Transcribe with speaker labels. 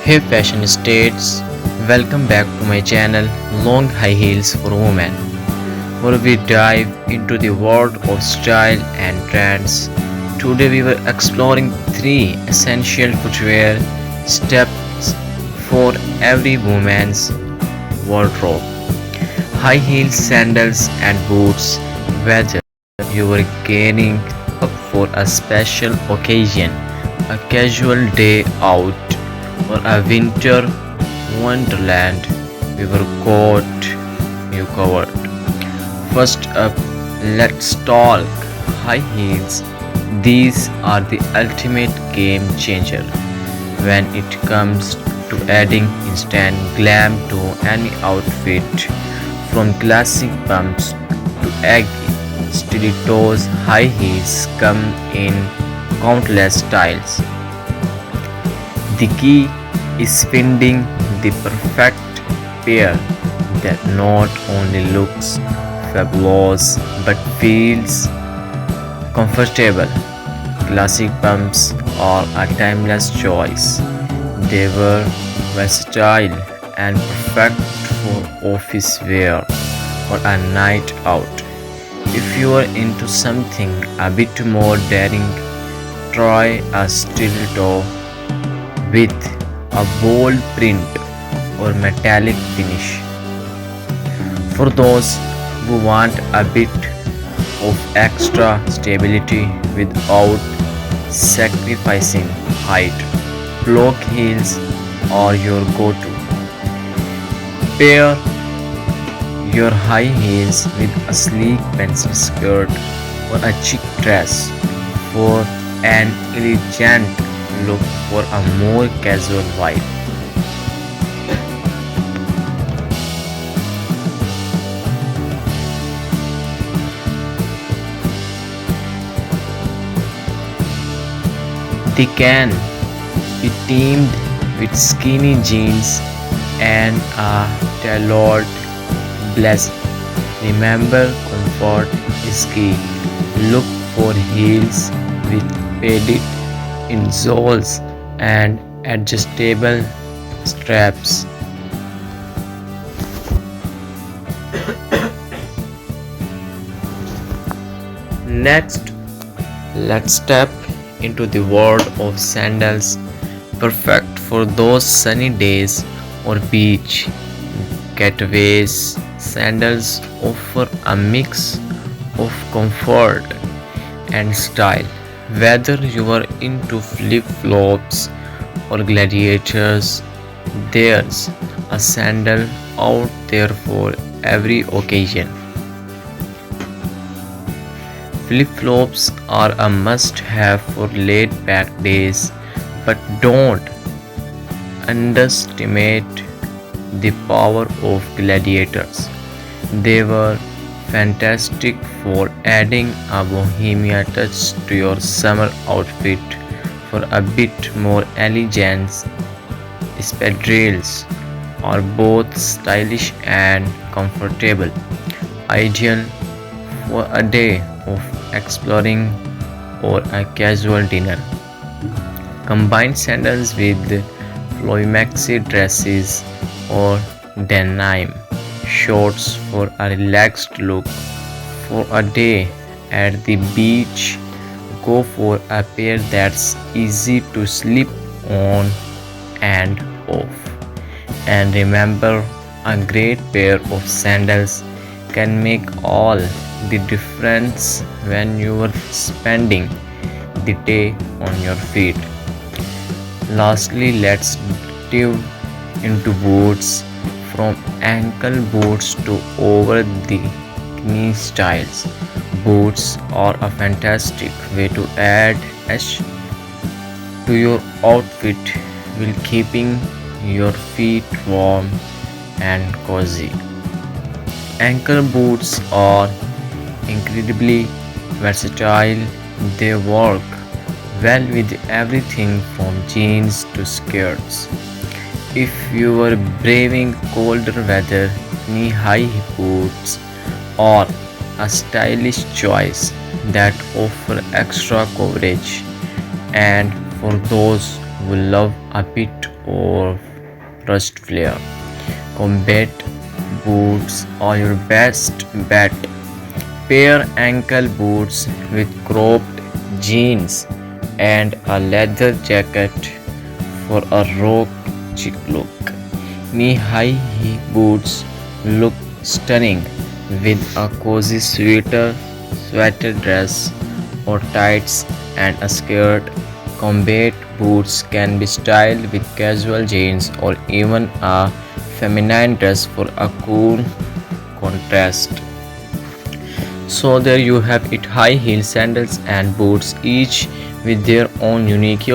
Speaker 1: Hey fashion states, welcome back to my channel Long High Heels for Women, where we dive into the world of style and trends. Today we were exploring three essential footwear steps for every woman's wardrobe. High heels, sandals and boots, whether you are gearing up for a special occasion, a casual day out, or a winter wonderland, we were got you covered. First up, let's talk high heels. These are the ultimate game changer when it comes to adding instant glam to any outfit. From classic pumps to eggy stilettos, high heels come in countless styles. The key is finding the perfect pair that not only looks fabulous but feels comfortable. Classic pumps are a timeless choice. They were versatile and perfect for office wear or a night out. If you are into something a bit more daring, try a stiletto with a bold print or metallic finish. For those who want a bit of extra stability without sacrificing height, block heels are your go-to. Pair your high heels with a sleek pencil skirt or a chic dress for an elegant look for a more casual vibe. They can be teamed with skinny jeans and a tailored blazer. Remember, comfort is key. Look for heels with padded insoles and adjustable straps. Next, let's step into the world of sandals, perfect for those sunny days or beach getaways. Sandals offer a mix of comfort and style. Whether you are into flip flops or gladiators, there's a sandal out there for every occasion. Flip flops are a must have for laid back days, but don't underestimate the power of gladiators. They were fantastic for adding a bohemian touch to your summer outfit. For a bit more elegance, espadrilles are both stylish and comfortable, ideal for a day of exploring or a casual dinner. Combine sandals with flowy maxi dresses or denim shorts for a relaxed look. For a day at the beach, go for a pair that's easy to slip on and off. And remember, a great pair of sandals can make all the difference when you are spending the day on your feet. Lastly, let's dive into boots, from ankle boots to over the knee styles. Boots are a fantastic way to add edge to your outfit while keeping your feet warm and cozy. Ankle boots are incredibly versatile. They work well with everything from jeans to skirts. If you are braving colder weather, knee-high boots are a stylish choice that offer extra coverage. And for those who love a bit or rust flare. Combat boots are your best bet. Pair ankle boots with cropped jeans and a leather jacket for a rock chic look. Knee-high boots look stunning with a cozy sweater dress or tights and a skirt. Combat boots can be styled with casual jeans or even a feminine dress for a cool contrast. So there you have it, high heel sandals and boots, each with their own unique